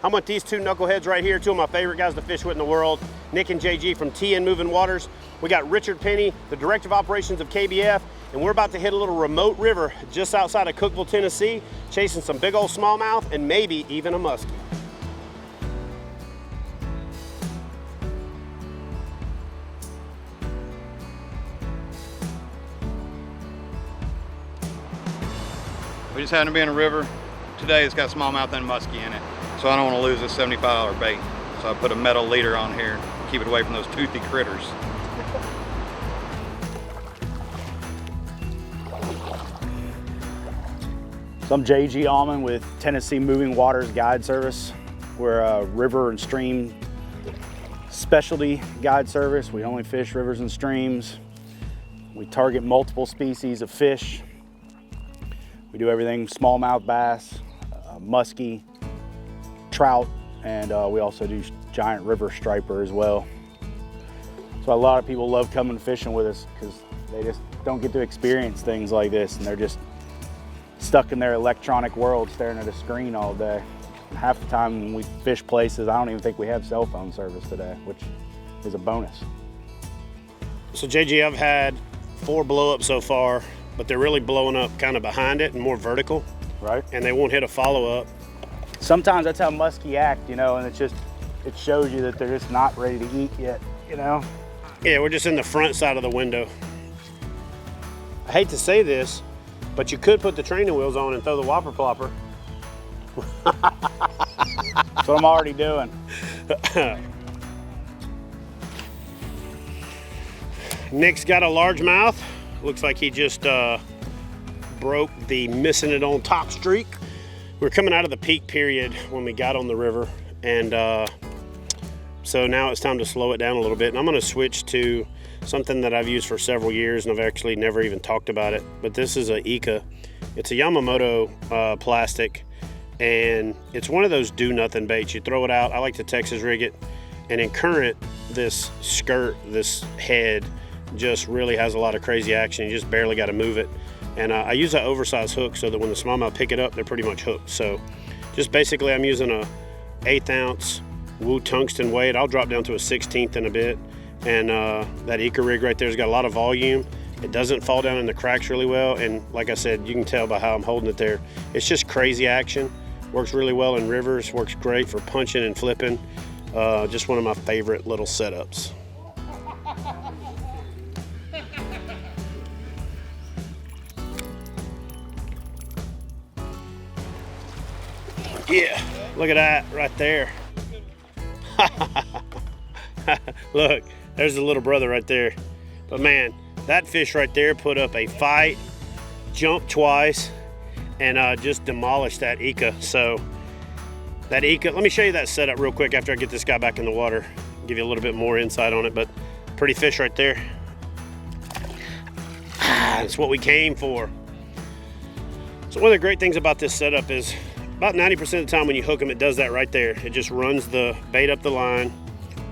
I'm with these two knuckleheads right here, two of my favorite guys to fish with in the world, Nick and J.G. from TN Moving Waters. We got Richard Penny, the Director of Operations of KBF, and we're about to hit a little remote river just outside of Cookeville, Tennessee, chasing some big old smallmouth and maybe even a muskie. We just happened to be in a river today. It's got smallmouth and muskie in it. So I don't want to lose this $75 bait. So I put a metal leader on here, keep it away from those toothy critters. So I'm J.G. Allman with Tennessee Moving Waters Guide Service. We're a river and stream specialty guide service. We only fish rivers and streams. We target multiple species of fish. We do everything smallmouth bass, muskie, trout, and we also do giant river striper as well. So a lot of people love coming fishing with us because they just don't get to experience things like this, and they're just stuck in their electronic world staring at a screen all day. Half the time when we fish places, I don't even think we have cell phone service today, which is a bonus. So JG, I've had 4 blow up so far, but they're really blowing up kind of behind it and more vertical. Right. And they won't hit a follow-up. Sometimes that's how muskie act, you know, and it shows you that they're just not ready to eat yet, you know? Yeah, we're just in the front side of the window. I hate to say this, but you could put the training wheels on and throw the whopper plopper. That's what I'm already doing. Nick's got a largemouth. Looks like he just broke the missing it on top streak. We're coming out of the peak period when we got on the river, and so now it's time to slow it down a little bit. And I'm gonna switch to something that I've used for several years, and I've actually never even talked about it, but this is a Ika. It's a Yamamoto plastic, and it's one of those do-nothing baits. You throw it out. I like to Texas rig it, and in current, this skirt, this head, just really has a lot of crazy action. You just barely got to move it. And I use an oversized hook so that when the smallmouth pick it up, they're pretty much hooked. So just basically I'm using a 1/8 ounce Woo tungsten weight. I'll drop down to a 1/16 in a bit. And that Ika rig right there has got a lot of volume. It doesn't fall down in the cracks really well. And like I said, you can tell by how I'm holding it there. It's just crazy action. Works really well in rivers. Works great for punching and flipping. Just one of my favorite little setups. Yeah, look at that right there. Look, there's the little brother right there. But man, that fish right there put up a fight, jumped twice, and just demolished that Ika. So that Ika, let me show you that setup real quick after I get this guy back in the water. Give you a little bit more insight on it, but pretty fish right there. That's what we came for. So one of the great things about this setup is about 90% of the time when you hook them, it does that right there. It just runs the bait up the line,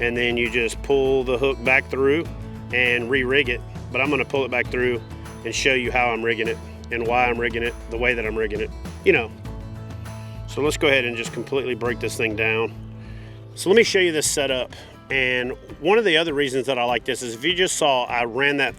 and then you just pull the hook back through and re-rig it. But I'm gonna pull it back through and show you how I'm rigging it and why I'm rigging it the way that I'm rigging it, you know. So let's go ahead and just completely break this thing down. So let me show you this setup. And one of the other reasons that I like this is if you just saw, I ran that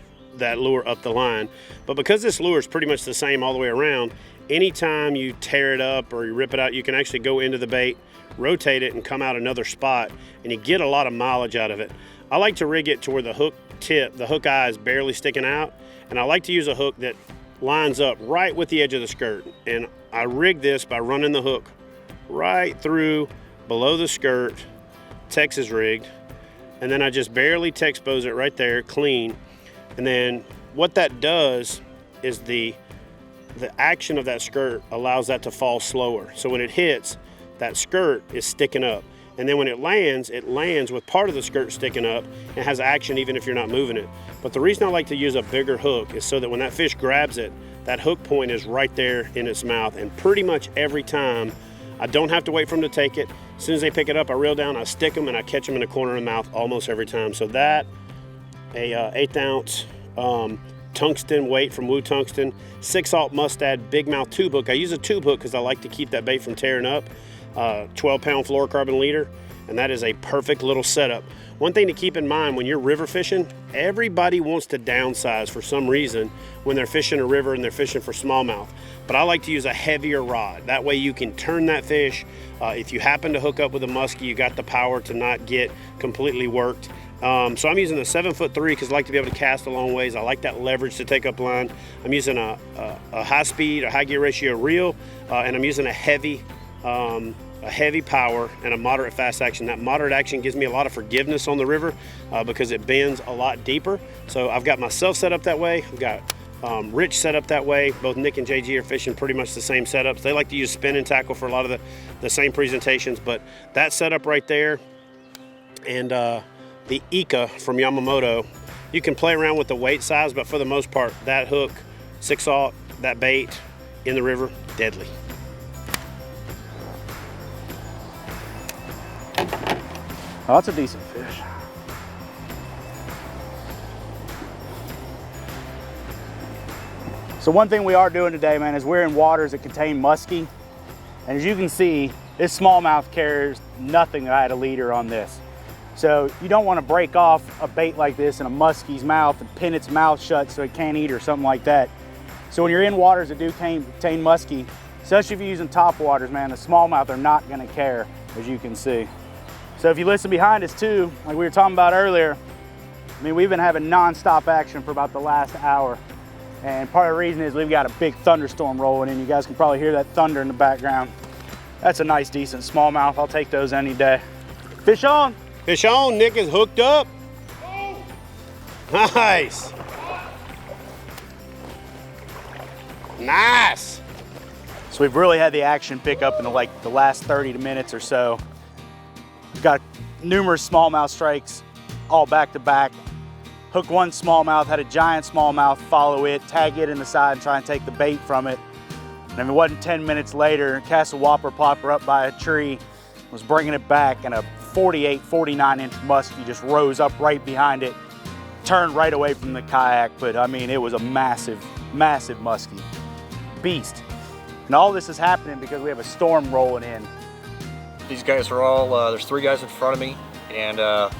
lure up the line, but because this lure is pretty much the same all the way around, anytime you tear it up or you rip it out, you can actually go into the bait, rotate it, and come out another spot, and you get a lot of mileage out of it. I like to rig it to where the hook tip, the hook eye is barely sticking out, and I like to use a hook that lines up right with the edge of the skirt. And I rig this by running the hook right through below the skirt, Texas rigged, and then I just barely Texpose it right there, clean. And then what that does is the action of that skirt allows that to fall slower. So when it hits, that skirt is sticking up. And then when it lands with part of the skirt sticking up and has action even if you're not moving it. But the reason I like to use a bigger hook is so that when that fish grabs it, that hook point is right there in its mouth. And pretty much every time, I don't have to wait for them to take it. As soon as they pick it up, I reel down, I stick them, and I catch them in the corner of the mouth almost every time. So that, a 1/8 ounce tungsten weight from Woo Tungsten, 6-aught Mustad big mouth tube hook. I use a tube hook because I like to keep that bait from tearing up. 12-pound fluorocarbon leader, and that is a perfect little setup. One thing to keep in mind when you're river fishing, everybody wants to downsize for some reason when they're fishing a river and they're fishing for smallmouth. But I like to use a heavier rod. That way you can turn that fish. If you happen to hook up with a muskie, you got the power to not get completely worked. So I'm using a 7'3" because I like to be able to cast a long ways. I like that leverage to take up line. I'm using a high speed, a high gear ratio reel, and I'm using a heavy power and a moderate fast action. That moderate action gives me a lot of forgiveness on the river because it bends a lot deeper. So I've got myself set up that way. I've got Rich set up that way. Both Nick and J.G are fishing pretty much the same setups. They like to use spin and tackle for a lot of the same presentations, but that setup right there and the Ika from Yamamoto, you can play around with the weight size, but for the most part, that hook, 6/0, that bait in the river, deadly. Oh, that's a decent fish. So one thing we are doing today, man, is we're in waters that contain muskie. And as you can see, this smallmouth cares nothing that I had a leader on this. So you don't want to break off a bait like this in a muskie's mouth and pin its mouth shut so it can't eat or something like that. So when you're in waters that do contain muskie, especially if you're using top waters, man, the smallmouth are not going to care, as you can see. So if you listen behind us too, like we were talking about earlier, I mean, we've been having non-stop action for about the last hour. And part of the reason is we've got a big thunderstorm rolling in. You guys can probably hear that thunder in the background. That's a nice, decent smallmouth. I'll take those any day. Fish on. Fish on, Nick is hooked up. Nice. Nice. So we've really had the action pick up in the last 30 minutes or so. We've got numerous smallmouth strikes all back to back. Hooked one smallmouth, had a giant smallmouth follow it, tag it in the side and try and take the bait from it. And it wasn't 10 minutes later, cast a whopper plopper up by a tree, was bringing it back, and a 48, 49-inch muskie just rose up right behind it, turned right away from the kayak. But I mean, it was a massive, massive muskie. Beast. And all this is happening because we have a storm rolling in. These guys are all, there's 3 guys in front of me, and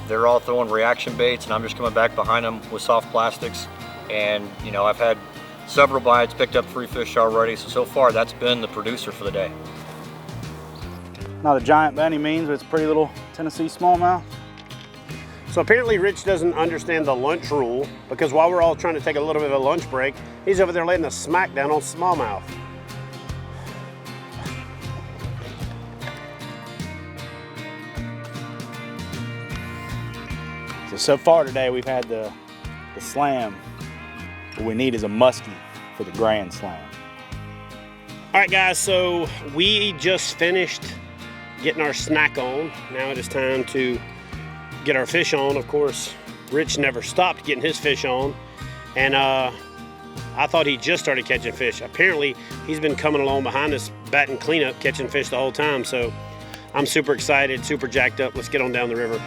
they're all throwing reaction baits, and I'm just coming back behind them with soft plastics. And you know, I've had several bites, picked up 3 fish already, so far that's been the producer for the day. Not a giant by any means, but it's a pretty little Tennessee smallmouth. So apparently Rich doesn't understand the lunch rule, because while we're all trying to take a little bit of a lunch break, he's over there laying the smack down on smallmouth. So far today we've had the slam. What we need is a muskie for the grand slam. All right guys, so we just finished getting our snack on. Now it is time to get our fish on. Of course, Rich never stopped getting his fish on. And I thought he just started catching fish. Apparently, he's been coming along behind us, batting cleanup, catching fish the whole time. So I'm super excited, super jacked up. Let's get on down the river.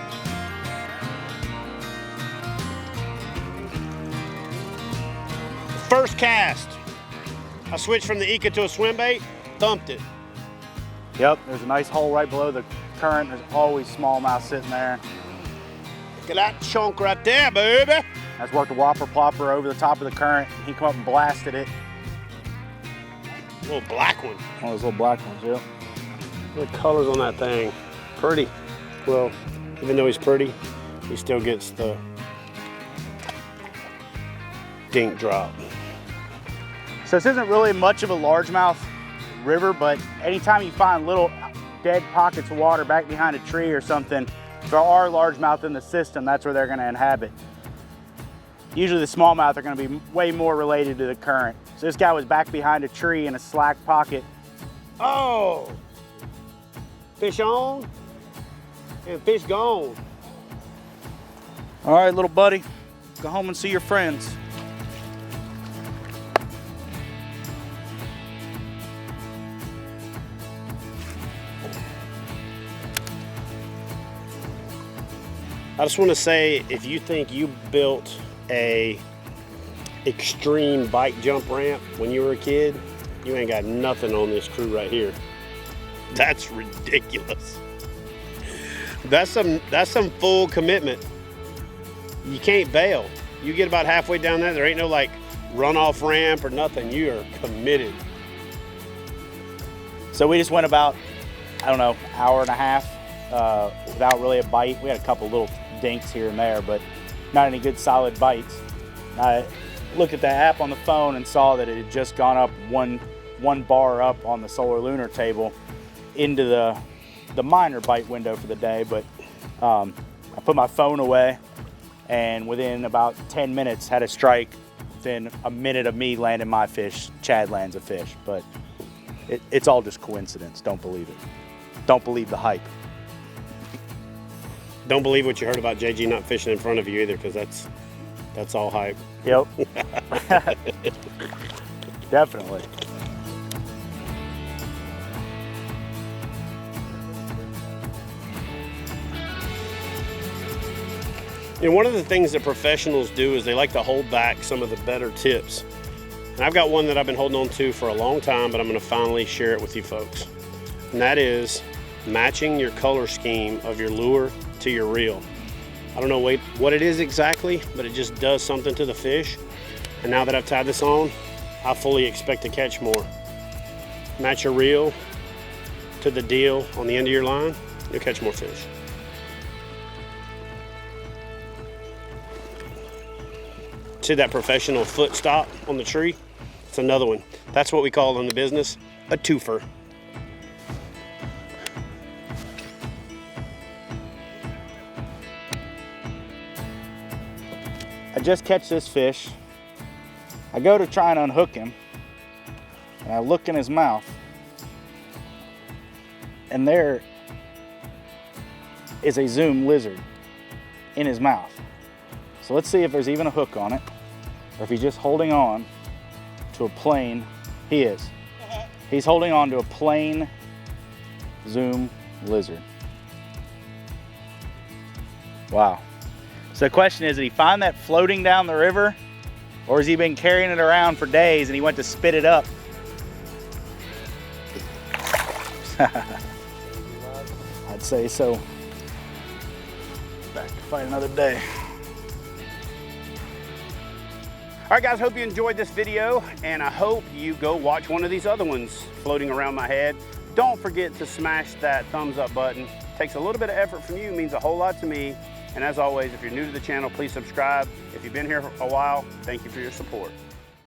First cast. I switched from the Ika to a swim bait, thumped it. Yep, there's a nice hole right below the current. There's always smallmouth sitting there. Look at that chunk right there, baby. I just worked a whopper plopper over the top of the current. He come up and blasted it. Little black one. One of those little black ones, yep. Look at the colors on that thing. Pretty. Well, even though he's pretty, he still gets the dink drop. So this isn't really much of a largemouth river, but anytime you find little dead pockets of water back behind a tree or something, there are largemouth in the system, that's where they're gonna inhabit. Usually the smallmouth are gonna be way more related to the current. So this guy was back behind a tree in a slack pocket. Oh! Fish on and fish gone. All right, little buddy, go home and see your friends. I just want to say, if you think you built a extreme bike jump ramp when you were a kid, you ain't got nothing on this crew right here. That's ridiculous. That's some full commitment. You can't bail. You get about halfway down there ain't no like runoff ramp or nothing. You are committed. So we just went about, I don't know, hour and a half without really a bite. We had a couple little dinks here and there, but not any good solid bites. I looked at the app on the phone and saw that it had just gone up one bar up on the solar lunar table into the minor bite window for the day. But I put my phone away, and within about 10 minutes had a strike. Within a minute of me landing my fish, Chad lands a fish. But it's all just coincidence. Don't believe it. Don't believe the hype. Don't believe what you heard about JG not fishing in front of you either, because that's all hype. Yep. Definitely. You know, one of the things that professionals do is they like to hold back some of the better tips. And I've got one that I've been holding on to for a long time, but I'm going to finally share it with you folks. And that is matching your color scheme of your lure to your reel. I don't know what it is exactly, but it just does something to the fish. And now that I've tied this on, I fully expect to catch more. Match your reel to the deal on the end of your line, you'll catch more fish. See that professional foot stop on the tree? It's another one. That's what we call in the business a twofer. I just catch this fish. I go to try and unhook him, and I look in his mouth, and there is a Zoom lizard in his mouth. So let's see if there's even a hook on it, or if he's just holding on to a plain. He is. He's holding on to a plain Zoom lizard. Wow. So the question is, did he find that floating down the river, or has he been carrying it around for days and he went to spit it up? I'd say so. Back to fight another day. All right, guys, hope you enjoyed this video, and I hope you go watch one of these other ones floating around my head. Don't forget to smash that thumbs up button. It takes a little bit of effort from you, means a whole lot to me. And as always, if you're new to the channel, please subscribe. If you've been here for a while, thank you for your support.